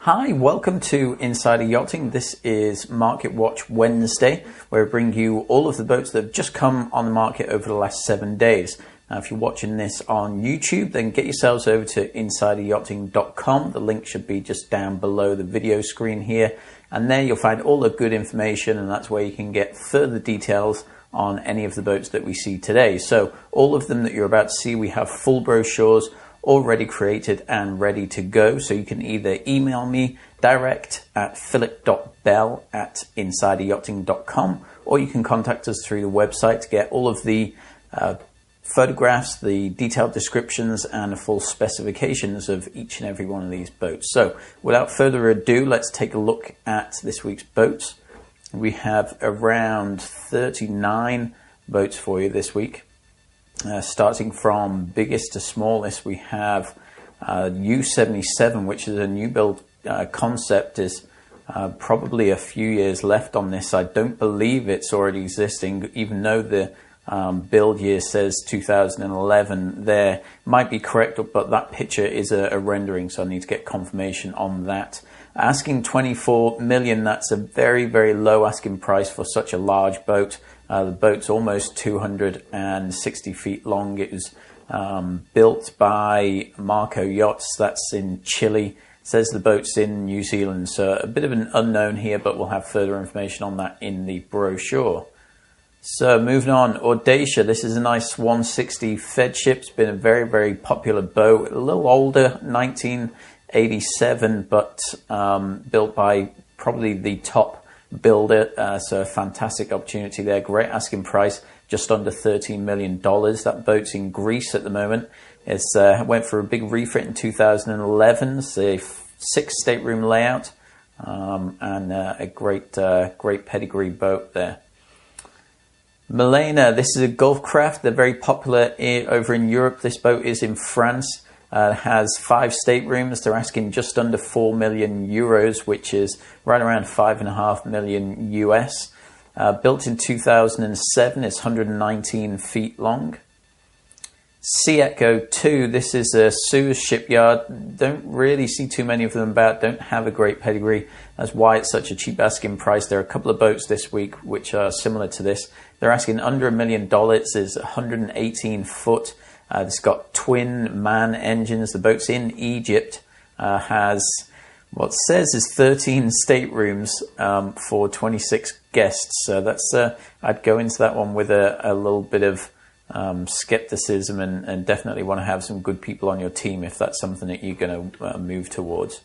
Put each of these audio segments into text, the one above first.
Hi, welcome to Insider Yachting. This is Market Watch Wednesday, where I bring you all of the boats that have just come on the market over the last 7 days. Now, if you're watching this on YouTube, then get yourselves over to insideryachting.com. The link should be just down below the video screen here. And there you'll find all the good information, and that's where you can get further details on any of the boats that we see today. So all of them that you're about to see, we have full brochures already created and ready to go. So you can either email me direct at philip.bell@insideryachting.com, or you can contact us through the website to get all of the photographs, the detailed descriptions, and the full specifications of each and every one of these boats. So without further ado, let's take a look at this week's boats. We have around 39 boats for you this week. Starting from biggest to smallest, we have U77, which is a new build concept. Is probably a few years left on this. I don't believe it's already existing, even though the build year says 2011 there. Might be correct, but that picture is a rendering, so I need to get confirmation on that. Asking 24 million, that's a very, very low asking price for such a large boat. The boat's almost 260 feet long. It was built by Marco Yachts, that's in Chile. It says the boat's in New Zealand, so a bit of an unknown here, but we'll have further information on that in the brochure. So moving on, Audacia. This is a nice 160 fed ship. It's been a very, very popular boat. A little older, 1987, but built by probably the top builder. So a fantastic opportunity there. Great asking price, just under $13 million. That boat's in Greece at the moment. It's went for a big refit in 2011. It's a 6 stateroom layout and a great pedigree boat there. Milena, this is a Gulf craft. They're very popular over in Europe. This boat is in France. Has 5 staterooms. They're asking just under 4 million euros, which is right around 5.5 million US. Built in 2007, it's 119 feet long. Sea Echo 2, this is a Suez shipyard. Don't really see too many of them about, don't have a great pedigree. That's why it's such a cheap asking price. There are a couple of boats this week which are similar to this. They're asking under $1 million. It's 118 foot. It's got twin MAN engines. The boat's in Egypt. Has what says is 13 staterooms for 26 guests. So that's I'd go into that one with a little bit of skepticism and definitely want to have some good people on your team if that's something that you're going to move towards.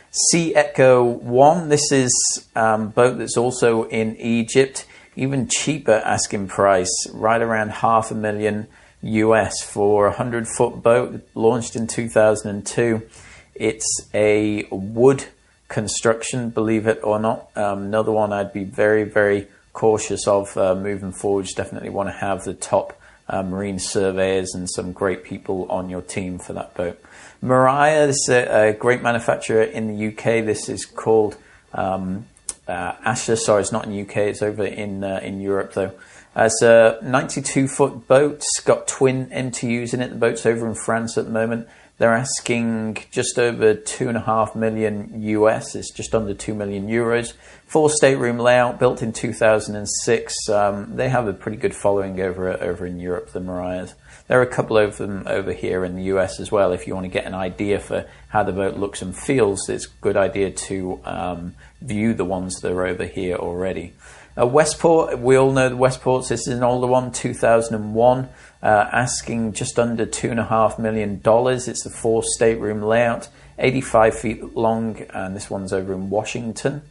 Sea Echo 1. This is a boat that's also in Egypt. Even cheaper asking price, right around $500,000 US for a 100-foot boat, launched in 2002. It's a wood construction, believe it or not. Another one I'd be very, very cautious of moving forwards. Definitely want to have the top marine surveyors and some great people on your team for that boat. Mariah, this is a great manufacturer in the UK. This is called Asher. Sorry, it's not in the UK. It's over in Europe though. It's a 92-foot boat. It's got twin MTUs in it. The boat's over in France at the moment. They're asking just over 2.5 million US. It's just under 2 million euros. 4 stateroom layout, built in 2006. They have a pretty good following over in Europe, the Mariahs. There are a couple of them over here in the US as well. If you want to get an idea for how the boat looks and feels, it's a good idea to view the ones that are over here already. Westport, we all know the Westports. This is an older one, 2001, asking just under $2.5 million. It's a 4 stateroom layout, 85 feet long, and this one's over in Washington.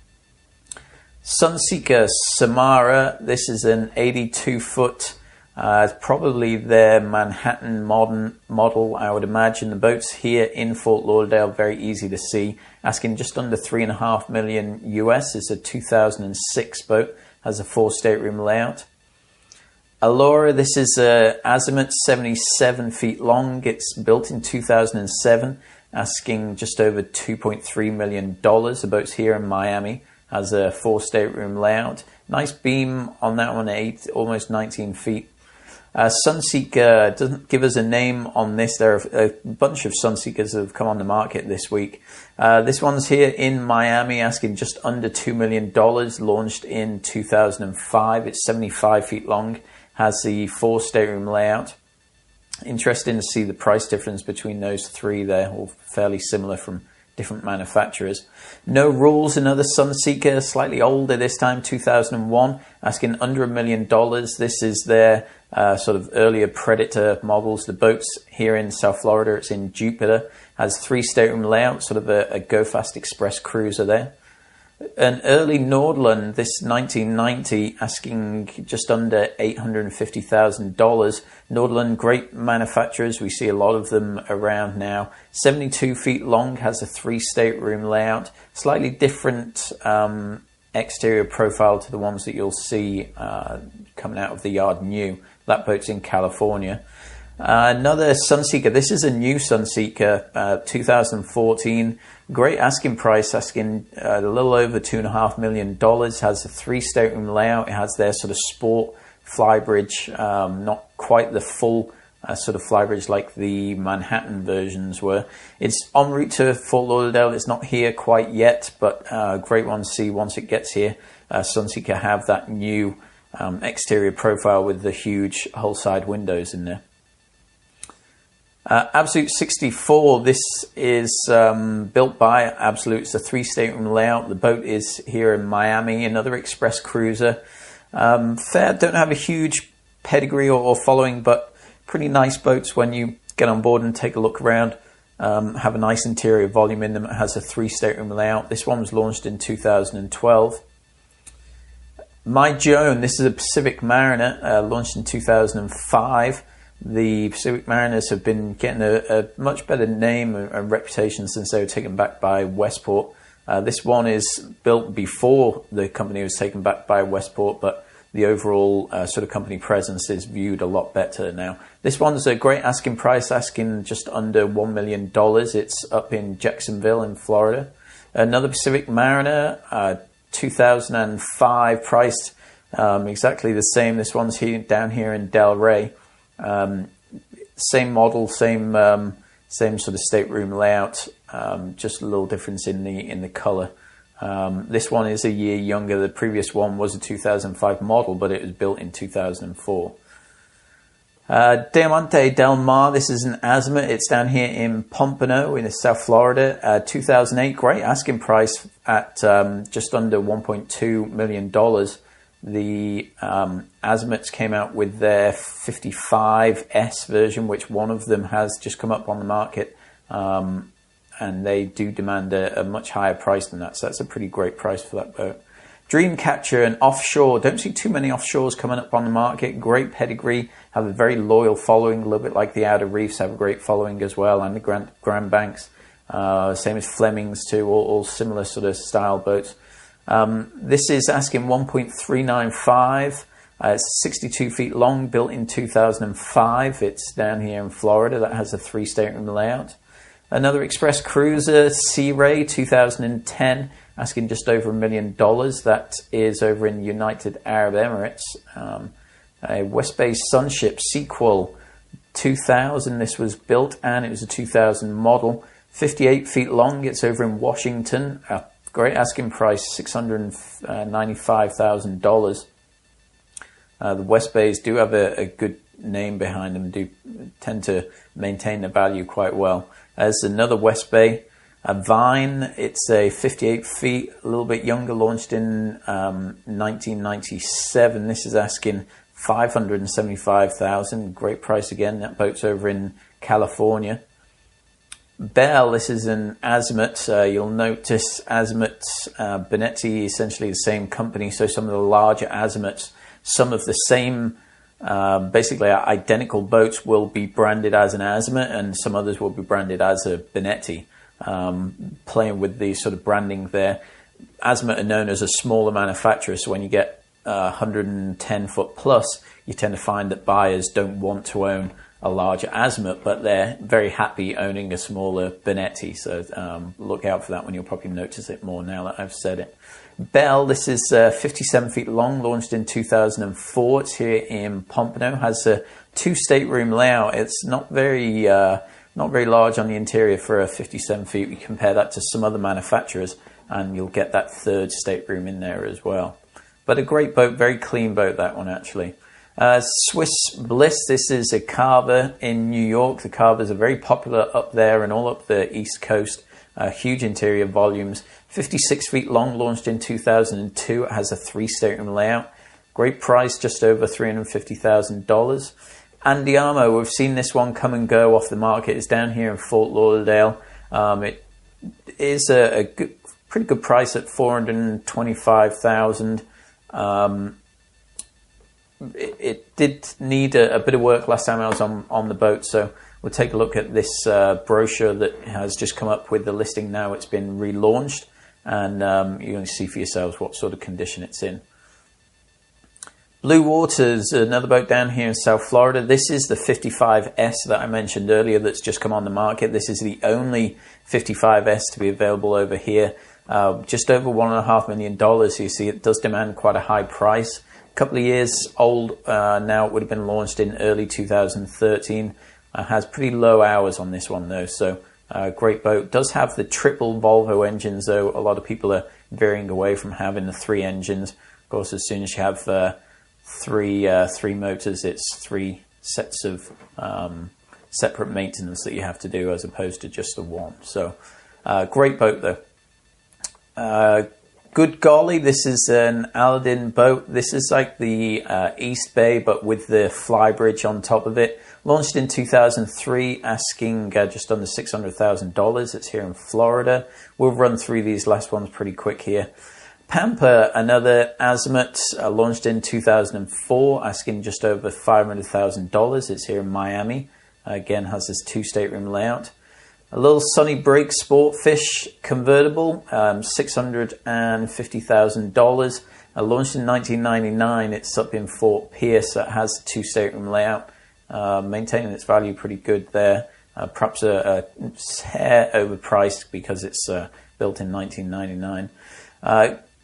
Sunseeker Samara, this is an 82-foot, probably their Manhattan model, I would imagine. The boat's here in Fort Lauderdale, very easy to see, asking just under 3.5 million US. It's a 2006 boat. Has a 4 stateroom layout. Allura, this is a Azimuth, 77 feet long. It's built in 2007, asking just over $2.3 million. The boat's here in Miami. Has a 4 stateroom layout. Nice beam on that one, almost 19 feet. Sunseeker doesn't give us a name on this. There are a bunch of Sunseekers that have come on the market this week. This one's here in Miami, asking just under $2 million, launched in 2005. It's 75 feet long, has the 4 stateroom layout. Interesting to see the price difference between those three. They're all fairly similar from different manufacturers. No Rules, another Sunseeker, slightly older this time, 2001, asking under $1 million. This is their sort of earlier Predator models. The boat's here in South Florida. It's in Jupiter. Has 3 stateroom layout, sort of a Go Fast Express cruiser there. An early Nordland, this 1990, asking just under $850,000. Nordland, great manufacturers. We see a lot of them around now. 72 feet long, has a 3 stateroom layout. Slightly different exterior profile to the ones that you'll see coming out of the yard new. That boat's in California. Another Sunseeker. This is a new Sunseeker, 2014. Great asking price, asking a little over $2.5 million. Has a 3 stateroom layout. It has their sort of sport flybridge, not quite the full sort of flybridge like the Manhattan versions were. It's en route to Fort Lauderdale. It's not here quite yet, but great one to see once it gets here. Sunseeker have that new exterior profile with the huge hull side windows in there. Absolute 64, this is built by Absolute. It's a 3 stateroom layout. The boat is here in Miami, another express cruiser. Don't have a huge pedigree or following, but pretty nice boats when you get on board and take a look around. Have a nice interior volume in them. It has a 3 stateroom layout. This one was launched in 2012. My Joan, this is a Pacific Mariner, launched in 2005. The Pacific Mariners have been getting a much better name and reputation since they were taken back by Westport. This one is built before the company was taken back by Westport, but the overall sort of company presence is viewed a lot better now. This one's a great asking price, asking just under $1 million. It's up in Jacksonville in Florida. Another Pacific Mariner, 2005, priced exactly the same. This one's here down here in Delray. Same model, same sort of stateroom layout, just a little difference in the color. This one is a year younger. The previous one was a 2005 model, but it was built in 2004. Diamante Del Mar, this is an Azimut. It's down here in Pompano in South Florida. 2008, great asking price at just under $1.2 million. The Azimuts came out with their 55S version, which one of them has just come up on the market, and they do demand a much higher price than that, so that's a pretty great price for that boat. Dreamcatcher, an offshore. Don't see too many offshores coming up on the market. Great pedigree, have a very loyal following, a little bit like the Outer Reefs have a great following as well, and the Grand Banks. Same as Flemings too, all similar sort of style boats. This is asking $1.395. It's 62 feet long, built in 2005. It's down here in Florida. That has a 3 stateroom layout. Another express cruiser, Sea Ray, 2010, asking just over $1 million. That is over in United Arab Emirates. A West Bay Sunship Sequel, 2000. This was built and it was a 2000 model. 58 feet long. It's over in Washington. Great asking price, $695,000. The West Bays do have a good name behind them, do tend to maintain the value quite well. There's another West Bay, a Vine. It's a 58 feet, a little bit younger, launched in 1997. This is asking $575,000. Great price again. That boat's over in California. Bell, this is an Azimut. You'll notice Azimut, Benetti, essentially the same company. So some of the larger Azimuts, some of the same, basically identical boats will be branded as an Azimut, and some others will be branded as a Benetti. Playing with the sort of branding there. Azimut are known as a smaller manufacturer, so when you get 110 foot plus, you tend to find that buyers don't want to own a larger Azimut, but they're very happy owning a smaller Benetti. So look out for that one. You'll probably notice it more now that I've said it. Bell, this is 57 feet long, launched in 2004. It's here in Pompano. Has a 2 stateroom layout. It's not very large on the interior for a 57 feet. We compare that to some other manufacturers, and you'll get that 3rd stateroom in there as well. But a great boat, very clean boat, that one actually. Swiss Bliss, this is a carver in New York. The carvers are very popular up there and all up the East Coast. Huge interior volumes, 56 feet long, launched in 2002. It has a 3 stateroom layout. Great price, just over $350,000. Andiamo, we've seen this one come and go off the market. It's down here in Fort Lauderdale. It is a pretty good price at $425,000. It did need a bit of work last time I was on the boat, so we'll take a look at this brochure that has just come up with the listing now. It's been relaunched, and you're going to see for yourselves what sort of condition it's in. Blue Waters, another boat down here in South Florida. This is the 55S that I mentioned earlier that's just come on the market. This is the only 55S to be available over here. Just over $1.5 million. You see, it does demand quite a high price. A couple of years old now. It would have been launched in early 2013. Has pretty low hours on this one though, so great boat. Does have the triple Volvo engines though. A lot of people are veering away from having the 3 engines. Of course, as soon as you have three motors, it's 3 sets of separate maintenance that you have to do as opposed to just the one. So great boat though. Good golly, this is an Aladdin boat. This is like the East Bay, but with the flybridge on top of it. Launched in 2003, asking just under $600,000. It's here in Florida. We'll run through these last ones pretty quick here. Pampa, another Azimuth, launched in 2004, asking just over $500,000. It's here in Miami. Again, has this 2 stateroom layout. A little Sunny Break Sportfish convertible, $650,000. Launched in 1999. It's up in Fort Pierce. It has a 2 stateroom layout, maintaining its value pretty good there. Perhaps a hair overpriced because it's built in 1999.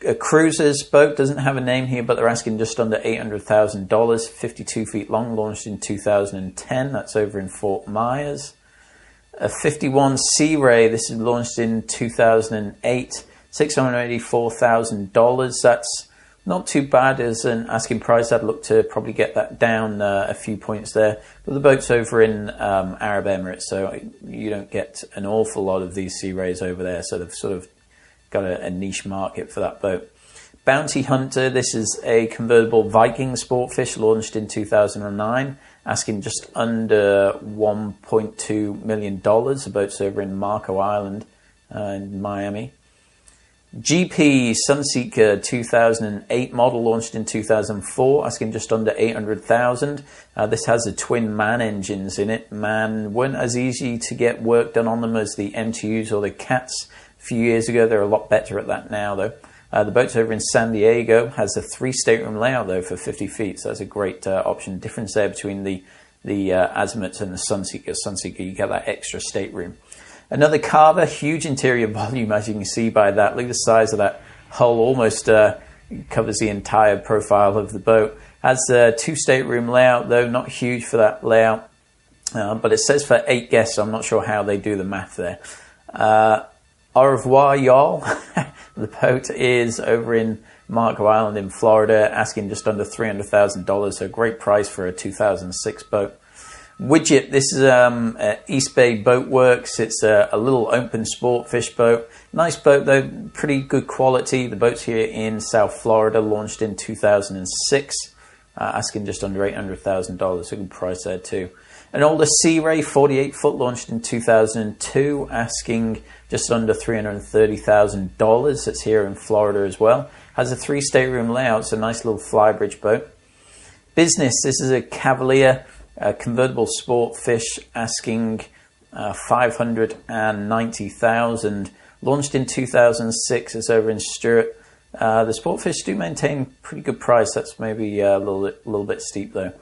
A cruiser's boat, doesn't have a name here, but they're asking just under $800,000. 52 feet long, launched in 2010. That's over in Fort Myers. A 51 Sea Ray, this is launched in 2008, $684,000. That's not too bad as an asking price. I'd look to probably get that down a few points there. But the boat's over in Arab Emirates, so you don't get an awful lot of these Sea Rays over there. So they've sort of got a niche market for that boat. Bounty Hunter, this is a convertible Viking Sportfish, launched in 2009. Asking just under $1.2 million. The boat's over in Marco Island in Miami. GP Sunseeker 2008 model, launched in 2004, asking just under $800,000. This has the twin MAN engines in it. MAN weren't as easy to get work done on them as the MTUs or the CATs a few years ago. They're a lot better at that now though. The boat's over in San Diego, has a 3 stateroom layout though for 50 feet, so that's a great option. Difference there between the Azimuth and the Sunseeker. Sunseeker, you get that extra stateroom. Another carver, huge interior volume as you can see by that. Look at the size of that hull, almost covers the entire profile of the boat. Has a 2 stateroom layout though, not huge for that layout, but it says for 8 guests, so I'm not sure how they do the math there. Au revoir, y'all. The boat is over in Marco Island in Florida, asking just under $300,000, so a great price for a 2006 boat. Widget, this is East Bay Boat Works. It's a little open sport fish boat. Nice boat though, pretty good quality. The boat's here in South Florida, launched in 2006, asking just under $800,000, so a good price there too. An older Sea Ray, 48 foot, launched in 2002, asking just under $330,000. It's here in Florida as well. Has a 3 stateroom layout, so a nice little flybridge boat. Business, this is a Cavalier convertible sport fish, asking $590,000. Launched in 2006, it's over in Stewart. The sport fish do maintain pretty good price. That's maybe a little bit steep though.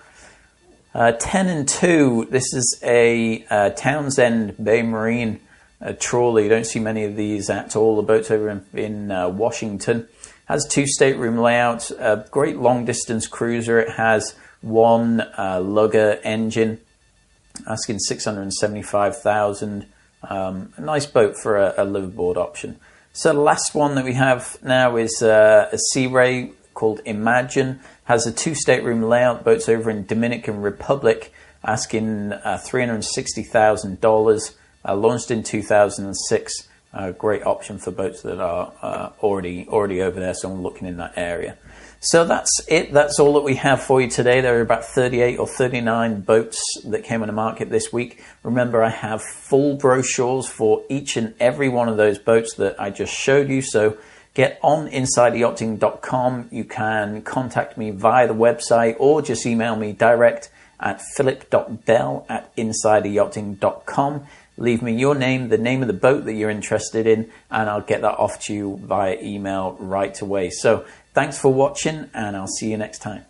10 and 2, this is a Townsend Bay Marine trawler. You don't see many of these at all. The boat's over in Washington. Has 2 stateroom layouts, a great long distance cruiser. It has one lugger engine, asking 675,000. A nice boat for a liveaboard option. So the last one that we have now is a Sea Ray called Imagine. Has a 2-stateroom layout. Boat's over in Dominican Republic, asking $360,000. Launched in 2006. Great option for boats that are already over there, so I'm looking in that area. So that's it. That's all that we have for you today. There are about 38 or 39 boats that came on the market this week. Remember, I have full brochures for each and every one of those boats that I just showed you. So get on insideryachting.com. You can contact me via the website or just email me direct at philip.bell@insideryachting.com. Leave me your name, the name of the boat that you're interested in, and I'll get that off to you via email right away. So thanks for watching, and I'll see you next time.